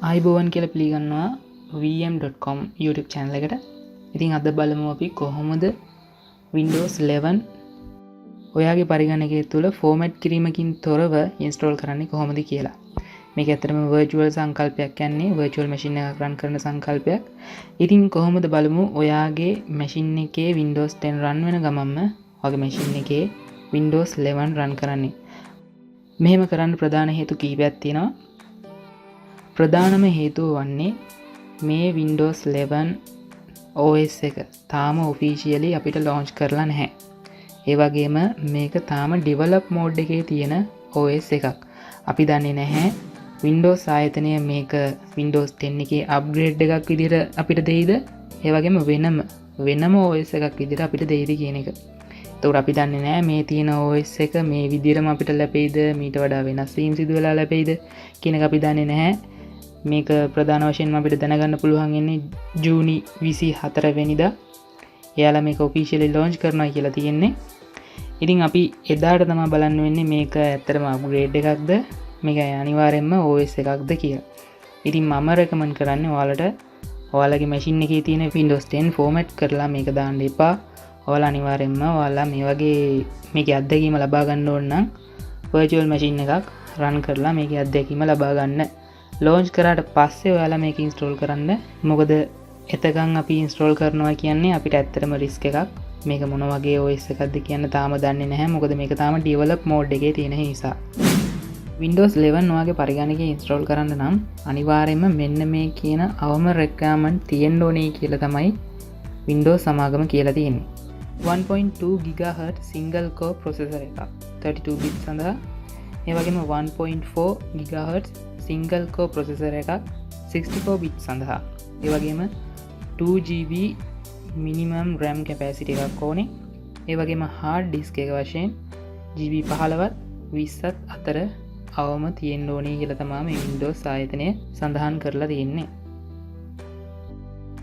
ආයිබෝවන් කියලා පිළිගන්නවා vm.com YouTube channel එකට. ඉතින් අද බලමු අපි කොහොමද Windows 11 ඔයාගේ පරිගණකය තුළ ෆෝමැට් කිරීමකින් තොරව ඉන්ස්ටෝල් කරන්නේ කොහොමද කියලා. මේක ඇත්තටම virtual සංකල්පයක් යන්නේ virtual machine එකක් run කරන සංකල්පයක්. ඉතින් කොහොමද බලමු ඔයාගේ machine එකේ Windows 10 run වෙන ගමන්ම ඔයාගේ machine එකේ Windows 11 run කරන්නේ. මෙහෙම කරන්න ප්‍රධාන හේතු කිහිපයක් තියෙනවා. ප්‍රධානම හේතුව වන්නේ මේ Windows 11 OS එක තාම ඔෆිෂියලි අපිට launch කරලා නැහැ. ඒ වගේම මේක තාම develop mode එකේ තියෙන OS එකක්. අපි දන්නේ නැහැ Windows ආයතනය මේක Windows 10 එකේ upgrade එකක් විදිහට අපිට දෙයිද? ඒ වගේම වෙනම OS එකක් විදිහට අපිට දෙයිද කියන එක. ඒතකොට අපි දන්නේ නැහැ මේ තියෙන OS එක මේ විදිහටම අපිට ලැබෙයිද? මීට වඩා වෙනස් වීම් සිදු වෙලා ලැබෙයිද කියන එක අපි දන්නේ නැහැ. මේක ප්‍රධාන වශයෙන්ම අපිට දැනගන්න පුළුවන් ඉන්නේ ජූනි 24 වෙනිදා. එයාලා මේක ඔෆිෂියලි launch කරනවා කියලා තියෙන්නේ. ඉතින් අපි එදාට තමයි බලන්න වෙන්නේ මේක ඇත්තටම අප්ග්‍රේඩ් එකක්ද මේක අනිවාර්යයෙන්ම OS එකක්ද කියලා. ඉතින් මම රෙකමන්ඩ් කරන්නේ ඔයාලගේ මැෂින් එකේ තියෙන Windows 10 ෆෝමැට් කරලා මේක දාන්න එපා. ඔයාලා අනිවාර්යයෙන්ම ඔයාලා මේ වගේ මේකේ අත්දැකීම ලබා ගන්න ඕන නම් virtual machine එකක් run කරලා මේකේ අත්දැකීම ලබා ගන්න. launch කරාට පස්සේ ඔයාලා මේක install කරන්න. මොකද එතකන් අපි install කරනවා කියන්නේ අපිට ඇත්තටම risk එකක්. මේක මොන වගේ OS එකක්ද කියන්න තාම දන්නේ නැහැ. මොකද මේක තාම develop mode එකේ තියෙන නිසා. Windows 11 ඔයාගේ පරිගණකයේ install කරන්න නම් අනිවාර්යයෙන්ම මෙන්න මේ කියන අවම requirement තියෙන්න ඕනේ කියලා තමයි Windows සමාගම කියලා තියෙන්නේ. 1.2 GHz single core processor එකක් 32 bit සඳහා. ඒ වගේම 1.4 GHz single core processor එකක් 64 bit සඳහා. ඒ වගේම 2GB minimum RAM capacity එකක් ඕනේ. ඒ වගේම hard disk එක වශයෙන් GB 15ත් 20ත් අතර අවම තියෙන්න ඕනේ කියලා තමයි මේ Windows ආයතනය සඳහන් කරලා තියෙන්නේ.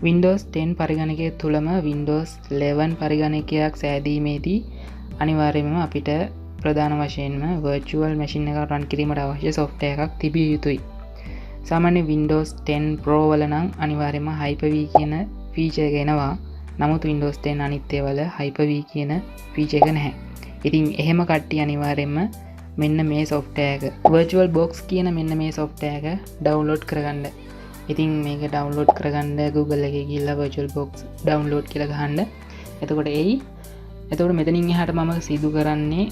Windows 10 පරිගණකය තුළම Windows 11 පරිගණකයක් සෑදීමේදී අනිවාර්යයෙන්ම අපිට ප්‍රධාන වශයෙන්ම virtual machine එකක් run කිරීමට අවශ්‍ය software එකක් තිබිය යුතුයි. සාමාන්‍ය Windows 10 Pro වල නම් අනිවාර්යයෙන්ම Hyper-V කියන feature එක එනවා. නමුත් Windows 10 අනිත් ඒවල Hyper-V කියන feature එක නැහැ. ඉතින් එහෙම කට්ටිය අනිවාර්යයෙන්ම මෙන්න මේ software එක virtual box කියන මෙන්න මේ software එක download කරගන්න. ඉතින් මේක download කරගන්න Google එකේ ගිහිල්ලා virtual box download කියලා ගහන්න. එතකොට එතකොට මෙතනින් එහාට මම සිදු කරන්නේ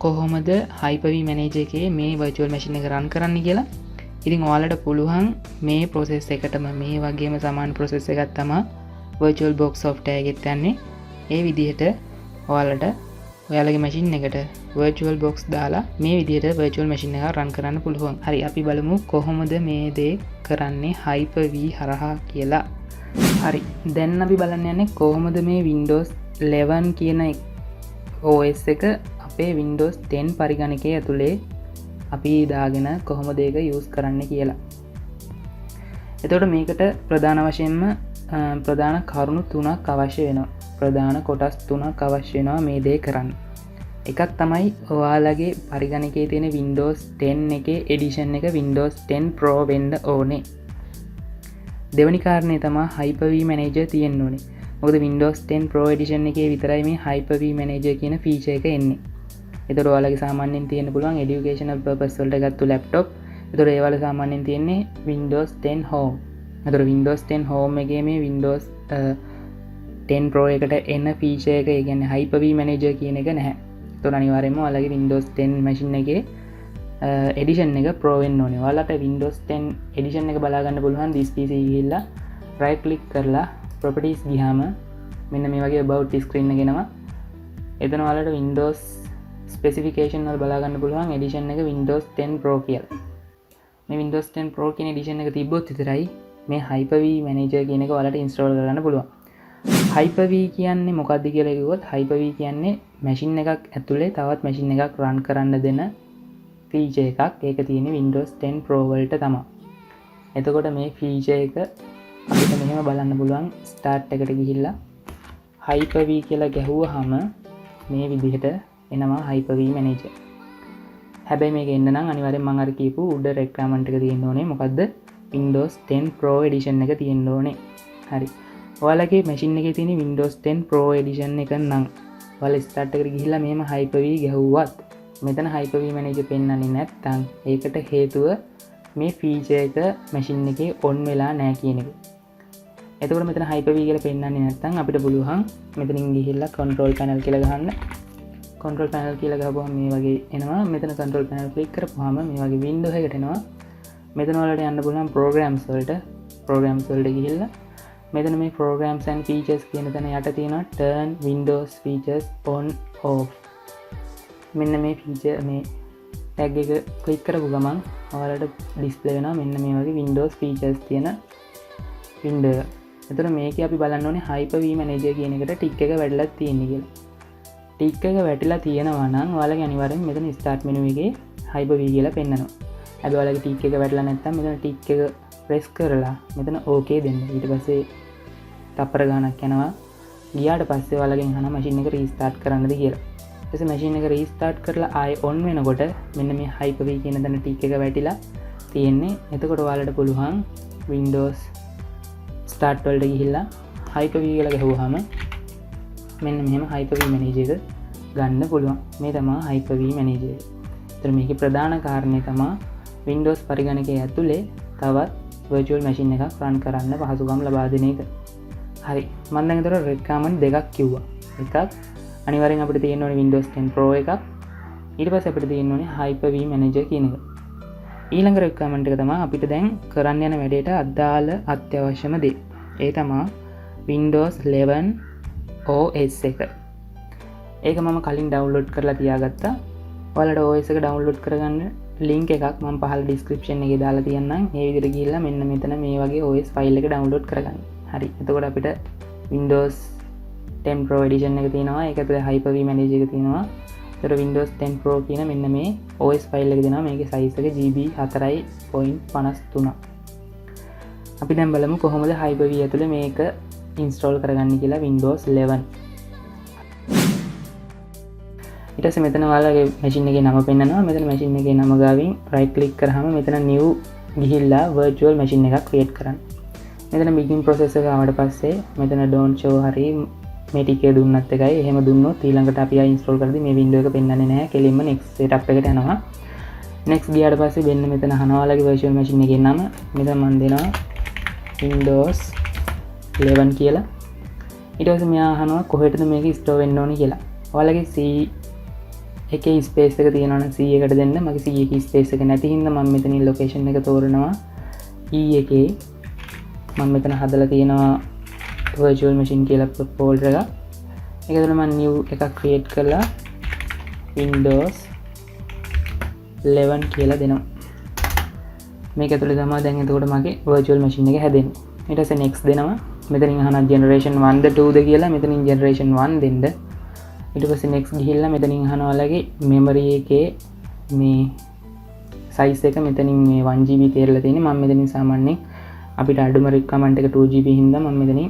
කොහොමද Hyper-V manager එකේ මේ virtual machine එක run කරන්න කියලා. ඉතින් ඔයාලට පුළුවන් මේ process එකටම මේ වගේම සමාන process එකක් තමයි virtual box software එකෙත් යන්නේ. ඒ විදිහට ඔයාලගේ machine එකට virtual box දාලා මේ විදිහට virtual machine එක run කරන්න පුළුවන්. හරි අපි බලමු කොහොමද මේ දේ කරන්නේ Hyper-V හරහා කියලා. හරි දැන් අපි බලන්න යන්නේ කොහොමද මේ Windows 11 කියන OS එක අපේ Windows 10 පරිගණකයේ ඇතුලේ අපි දාගෙන කොහොමද ඒක use කරන්න කියලා. එතකොට මේකට ප්‍රධාන වශයෙන්ම ප්‍රධාන කරුණු තුනක් අවශ්‍ය වෙනවා. ප්‍රධාන කොටස් තුනක් අවශ්‍ය වෙනවා මේ දේ කරන්න. එකක් තමයි ඔයාලගේ පරිගණකයේ තියෙන Windows 10 එකේ edition එක Windows 10 Pro වෙන්න ඕනේ. දෙවෙනි කාරණේ තමයි Hyper-V manager තියෙන්න ඕනේ. මොකද Windows 10 Pro edition එකේ විතරයි මේ Hyper-V manager කියන feature එක එන්නේ. ඒතර ඔයාලගේ සාමාන්‍යයෙන් තියෙන්න පුළුවන් educational purpose වලට ගත්ත laptop. ඒතර ඒවල සාමාන්‍යයෙන් තියෙන්නේ Windows 10 Home. ඒතර Windows 10 Home එකේ මේ Windows 10 Pro එකට එන feature එක ඒ කියන්නේ Hyper-V manager කියන එක නැහැ. ඒතර අනිවාර්යයෙන්ම ඔයාලගේ Windows 10 machine එකේ edition එක Pro වෙන්න ඕනේ. ඔයාලට Windows 10 edition එක බලා ගන්න පුළුවන් this PC ගිහිල්ලා right click කරලා properties ගියාම මෙන්න මේ වගේ about screen එක එනවා. එතන ඔයාලට Windows specification වල බලා ගන්න පුළුවන් edition එක Windows 10 Pro කියලා. මේ Windows 10 Pro කියන edition එක තිබ්බොත් විතරයි මේ Hyper-V manager කියන එක ඔයාලට install කරගන්න පුළුවන්. Hyper-V කියන්නේ මොකක්ද කියලා කිව්වොත් Hyper-V කියන්නේ machine එකක් ඇතුලේ තවත් machine එකක් run කරන්න දෙන feature එකක්. ඒක තියෙන්නේ Windows 10 Pro වලට තමයි. එතකොට මේ feature එක අපිට මෙහෙම බලන්න පුළුවන් start එකට ගිහිල්ලා Hyper-V කියලා ගැහුවාම මේ විදිහට එනවා Hyper-V manager. හැබැයි මේක එන්න නම් අනිවාර්යෙන් මම අර කියපු උඩ requirement එක තියෙන්න ඕනේ. මොකද්ද? Windows 10 Pro Edition එක තියෙන්න ඕනේ. හරි. ඔයාලගේ මැෂින් එකේ තියෙන Windows 10 Pro Edition එක නම් ඔයාලා ස්ටාර්ට් එකට ගිහිල්ලා මෙහෙම Hyper-V ගැහුවත් මෙතන Hyper-V Manager පෙන්වන්නේ නැත්නම් ඒකට හේතුව මේ ෆීචර් එක මැෂින් එකේ on වෙලා නැහැ කියන එක. එතකොට මෙතන Hyper-V කියලා පෙන්වන්නේ නැත්නම් අපිට පුළුවන් මෙතනින් ගිහිල්ලා control panel කියලා ගහන්න. control panel කියලා ගහපුවම මේ වගේ එනවා. මෙතන control panel click කරපුවාම මේ වගේ window එකකට එනවා. මෙතන වලට යන්න පුළුවන් programs වලට ගිහිල්ලා මෙතන මේ programs and features කියන තැන යට තියෙනවා turn windows features on off. මෙන්න මේ feature මේ tag එක click කරපු ගමන් ඔයාලට display වෙනවා මෙන්න මේ වගේ windows features තියෙන window එක. එතකොට මේකේ අපි බලන්න ඕනේ Hyper-V Manager කියන එකට tick එක වැටලා තියෙන්නේ කියලා. tick එක වැටිලා තියෙනවා නම් ඔයාලගේ අනිවාර්යෙන් මෙතන start menu එකේ Hyper-V කියලා පෙන්නනවා. හැබැයි ඔයාලගේ tick එක වැටලා නැත්නම් මෙතන tick එක press කරලා මෙතන okay දෙන්න. ඊට පස්සේ තප්පර ගානක් යනවා. ගියාට පස්සේ ඔයාලගෙන් අහන මැෂින් එක restart කරන්නද කියලා. ඊට පස්සේ මැෂින් එක restart කරලා ආයෙ on වෙනකොට මෙන්න මේ Hyper-V කියන තැන tick එක වැටිලා තියෙන්නේ. එතකොට ඔයාලට පුළුවන් Windows start වලට ගිහිල්ලා Hyper-V කියලා ගහුවාම මෙන්න මෙහෙම Hyper-V Manager එක ගන්න පුළුවන්. මේ තමයි Hyper-V Manager එක. ඒතර මේකේ ප්‍රධාන කාරණේ තමයි Windows පරිගණකයේ ඇතුලේ තවත් virtual machine එකක් run කරන්න පහසුකම් ලබා දෙන එක. හරි. මම දැන් ඒතර requirement දෙකක් කිව්වා. එකක් අනිවාර්යෙන් අපිට තියෙන්න ඕනේ Windows 10 Pro එකක්. ඊට පස්සේ අපිට තියෙන්න ඕනේ Hyper-V Manager කියන එක. ඊළඟ requirement එක තමයි අපිට දැන් කරන්න යන වැඩේට අදාළ අත්‍යවශ්‍යම දේ. ඒ තමයි Windows 11 OS එක. ඒක මම කලින් download කරලා තියාගත්තා. ඔයාලට OS එක download කරගන්න link එකක් මම පහළ description එකේ දාලා තියන්නම්. ඒ විදිහට ගිහිල්ලා මෙන්න මෙතන මේ වගේ OS file එක download කරගන්න. හරි. එතකොට අපිට Windows 10 Pro Edition එක තියෙනවා. ඒක ඇතුලේ Hyper-V Manager එක තියෙනවා. ඒතර Windows 10 Pro කියන මෙන්න මේ OS file එක දෙනවා. මේකේ size එක GB 4.53. අපි දැන් බලමු කොහොමද Hyper-V ඇතුලේ මේක install කරගන්නේ කියලා Windows 11. ඊට පස්සේ මෙතන ඔයාලගේ මැෂින් එකේ නම පෙන්නනවා. මෙතන මැෂින් එකේ නම ගාවින් right click කරාම මෙතන new ගිහිල්ලා virtual machine එකක් create කරන්න. මෙතන begin process එක ආවට පස්සේ මෙතන don't show හරි මේ ටිකේ දුන්නත් එකයි. එහෙම දුන්නොත් ඊළඟට අපි ආයි install කරද්දී මේ window එක පෙන්වන්නේ නැහැ. කෙලින්ම next setup එකට යනවා. next ගියාට පස්සේ වෙන්න මෙතන අහනවා ඔයාලගේ virtual machine එකේ නම. මෙතන මම දෙනවා Windows 11 කියලා. ඊට පස්සේ මෙයා අහනවා කොහෙටද මේක install වෙන්න ඕනේ කියලා. ඔයාලගේ C එකේ ස්පේස් එක තියෙනවා නම් C එකට දෙන්න. මගේ C එකේ ස්පේස් එක නැති හින්දා මම මෙතනින් ලොකේෂන් එක තෝරනවා E එකේ. මම මෙතන හදලා තියෙනවා virtual machine කියලා folder එකක්. ඒක ඇතුළේ මම new එකක් create කරලා Windows 11 කියලා දෙනවා. මේක ඇතුළේ තමයි දැන් එතකොට මගේ virtual machine එක හැදෙන්නේ. ඊට පස්සේ next දෙනවා. මෙතනින් අහනවා generation 1ද 2ද කියලා. මෙතනින් generation 1 දෙන්න. ඊට පස්සේ next ගිහිල්ලා මෙතනින් අහනවා ඔයාලගේ memory එකේ මේ size එක මෙතනින් මේ 1GB තියලා තියෙන්නේ. මම මෙතනින් සාමාන්‍යයෙන් අපිට අඩුම requirement එක 2GB හින්දා මම මෙතනින්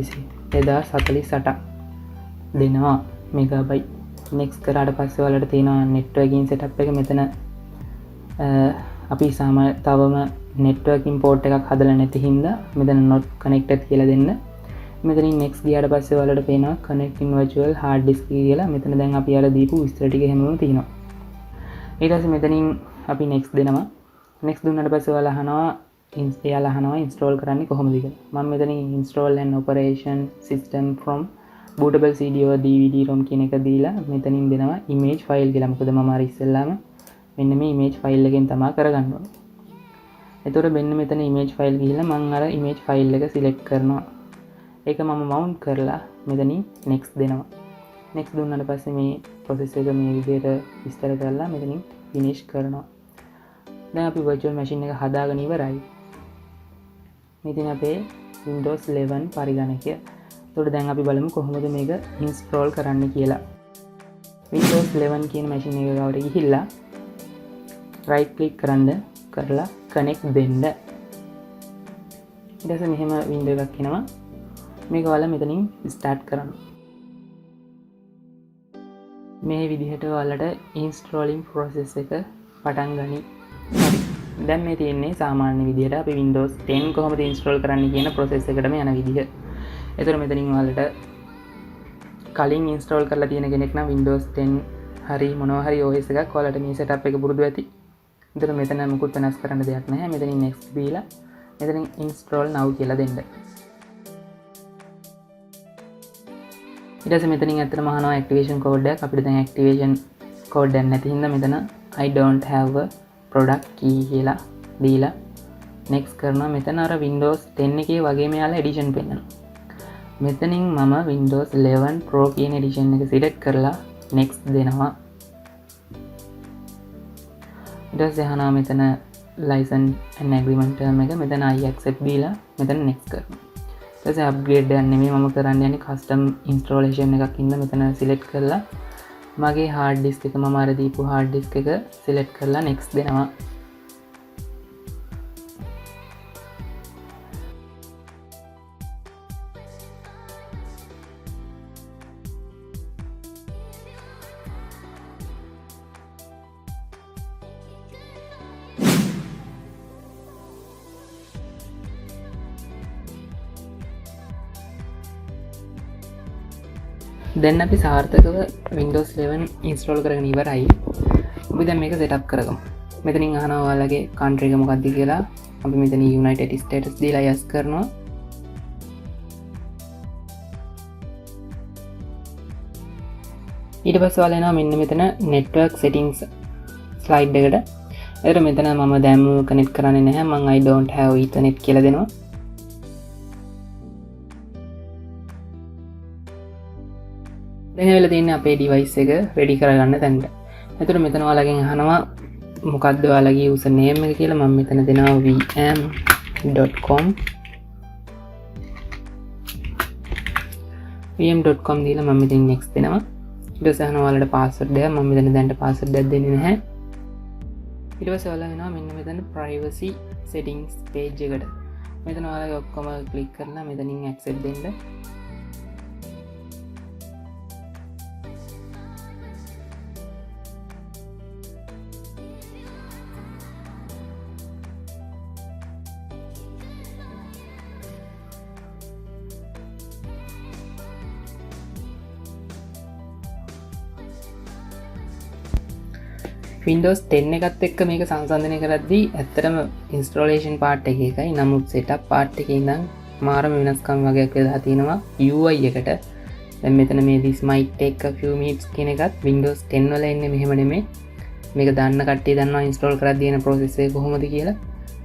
1048ක් දෙනවා megabyte. next කරාට පස්සේ ඔයාලට තියෙනවා networking setup එක. මෙතන අපි තවම networking port එකක් හදලා නැති හින්දා මෙතන not connected කියලා දෙන්න. මෙතනින් next ගියාට පස්සේ ඔයාලට පේනවා connecting virtual hard disk කියලා. මෙතන දැන් අපි අර දීපු විස්තර ටික හැමෝම තියෙනවා. ඊට පස්සේ මෙතනින් අපි next දෙනවා. next දුන්නාට පස්සේ ඔයාලා අහනවා install කරන්නේ කොහොමද කියලා. මම මෙතනින් install an operation system from bootable CD or DVD ROM කියන එක දීලා මෙතනින් දෙනවා image file කියලා. මොකද මම අර ඉස්සෙල්ලාම මෙන්න මේ image file එකෙන් තමයි කරගන්න ඕනේ. එතකොට මෙන්න මෙතන image file ගිහිල්ලා මම අර image file එක select කරනවා. ඒක මම mount කරලා මෙතනින් next දෙනවා. next දුන්නාට පස්සේ මේ process එක මේ විදිහට විස්තර කරලා මෙතනින් finish කරනවා. දැන් අපි virtual machine එක හදාගෙන ඉවරයි. මෙතන අපේ Windows 11 පරිගණකය. එතකොට දැන් අපි බලමු කොහොමද මේක install කරන්න කියලා. Windows 11 කියන machine එක ගාවට ගිහිල්ලා right click කරලා connect දෙන්න. ඊට පස්සේ මෙහෙම window එකක් එනවා. මේක ඔයාලා මෙතනින් start කරන්න. මේ විදිහට ඔයාලට installing process එක පටන් ගනි. හරි. දැන් මේ තියෙන්නේ සාමාන්‍ය විදිහට අපි Windows 10 කොහොමද install කරන්න කියන process එකටම යන විදිහ. ඒතර මෙතනින් ඔයාලට කලින් install කරලා තියෙන කෙනෙක් නම් Windows 10 හරි මොනවා හරි OS එකක් ඔයාලට මේ setup එක පුරුදු ඇති. ඒතර මෙතන මුකුත් වෙනස් කරන්න දෙයක් නැහැ. මෙතනින් next දීලා මෙතනින් install now කියලා දෙන්න. ඊට පස්සේ මෙතනින් ඇත්තටම අහනවා activation code එකක්. අපිට දැන් activation code එකක් නැති හින්දා මෙතන I don't have a product key කියලා දීලා next කරනවා. මෙතන අර Windows 10 එකේ වගේම යාලා edition පෙන්නනවා. මෙතනින් මම Windows 11 Pro කියන edition එක select කරලා next දෙනවා. ඊට පස්සේ අහනවා මෙතන license and agreement term එක මෙතන I accept දීලා මෙතන next කරනවා. ඊට පස්සේ upgrade එකක් නෙමෙයි මම කරන්න යන්නේ custom installation එකක් ඉන්න මෙතන select කරලා මගේ hard disk එක මම අර දීපු hard disk එක select කරලා next දෙනවා. දැන් අපි සාර්ථකව Windows 11 install කරගෙන ඉවරයි. අපි දැන් මේක setup කරගමු. මෙතනින් අහනවා ඔයාලගේ country එක මොකක්ද කියලා. අපි මෙතන United States දීලා yes කරනවා. ඊට පස්සේ ඔයාලා එනවා මෙන්න මෙතන network settings slide එකට. ඒතර මෙතන මම දැන් connect කරන්නේ නැහැ. මම I don't have ethernet කියලා දෙනවා. දැන් වෙලා තියෙන්නේ අපේ device එක ready කරගන්න තැනට. එතකොට මෙතන ඔයාලගෙන් අහනවා මොකක්ද ඔයාලගේ user name එක කියලා. මම මෙතන දෙනවා vm.com vm.com දීලා මම මෙතන next දෙනවා. ඊට පස්සේ අහනවා ඔයාලට password එක. මම මෙතන දැන්ට password එකක් දෙන්නේ නැහැ. ඊට පස්සේ ඔයාලා වෙනවා මෙන්න මෙතන privacy settings page එකට. මෙතන ඔයාලගේ ඔක්කොම click කරලා මෙතනින් accept දෙන්න. Windows 10 එකත් එක්ක මේක සංසන්දනය කරද්දී ඇත්තටම installation part එක එකයි. නමුත් setup part එකේ ඉඳන් මාරම වෙනස්කම් වගේක් වෙලා තියෙනවා UI එකට. දැන් මෙතන මේ this might take a few minutes කියන එකත් Windows 10 වල එන්නේ මෙහෙම නෙමෙයි. මේක දන්න කට්ටිය දන්නවා install කරද්දී එන process එක කොහොමද කියලා.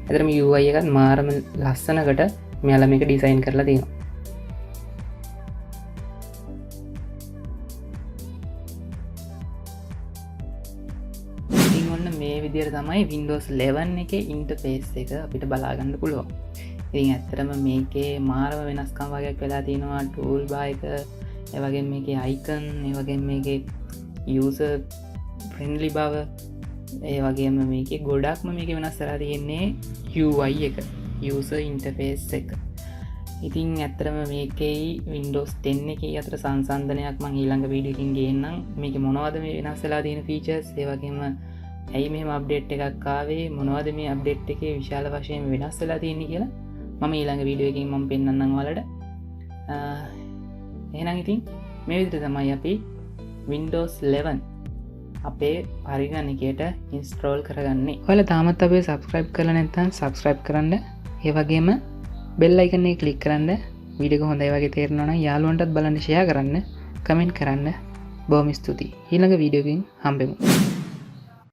ඇත්තටම UI එකත් මාරම ලස්සනකට මෙයාලා මේක design කරලා තියෙනවා. මේ විදිහට තමයි Windows 11 එකේ ඉන්ටර්ෆේස් එක අපිට බලා ගන්න පුළුවන්. ඉතින් ඇත්තටම මේකේ මාරම වෙනස්කම් වගේක් වෙලා තියෙනවා. ටූල් බාර් එක, ඒ වගේම මේකේ icon, ඒ වගේම මේකේ user friendly බව, ඒ වගේම මේකේ ගොඩක්ම මේකේ වෙනස් වෙලා තියෙන්නේ UI එක, user interface එක. ඉතින් ඇත්තටම මේකේ Windows 10 එකේ අතර සංසන්දනයක් මම ඊළඟ වීඩියෝ එකකින් ගේන්නම්. මේකේ මොනවද මේ වෙනස් වෙලා තියෙන features, ඒ වගේම ඇයි මෙහෙම අප්ඩේට් එකක් ආවේ, මොනවද මේ අප්ඩේට් එකේ විශාල වශයෙන් වෙනස් වෙලා තියෙන්නේ කියලා මම ඊළඟ වීඩියෝ එකකින් මම පෙන්නන්නම් ඔයාලට. එහෙනම් ඉතින් මේ විදිහට තමයි අපි Windows 11 අපේ පරිගණකයට install කරගන්නේ. ඔයාලා තාමත් අපේ subscribe කරලා නැත්නම් subscribe කරන්න. ඒ වගේම bell icon එක click කරන්න. වීඩියෝ එක හොඳයි වගේ තේරෙනවා නම් යාළුවන්ටත් බලන්න share කරන්න, comment කරන්න. බොහොම ස්තුතියි. ඊළඟ වීඩියෝ එකකින් හම්බෙමු.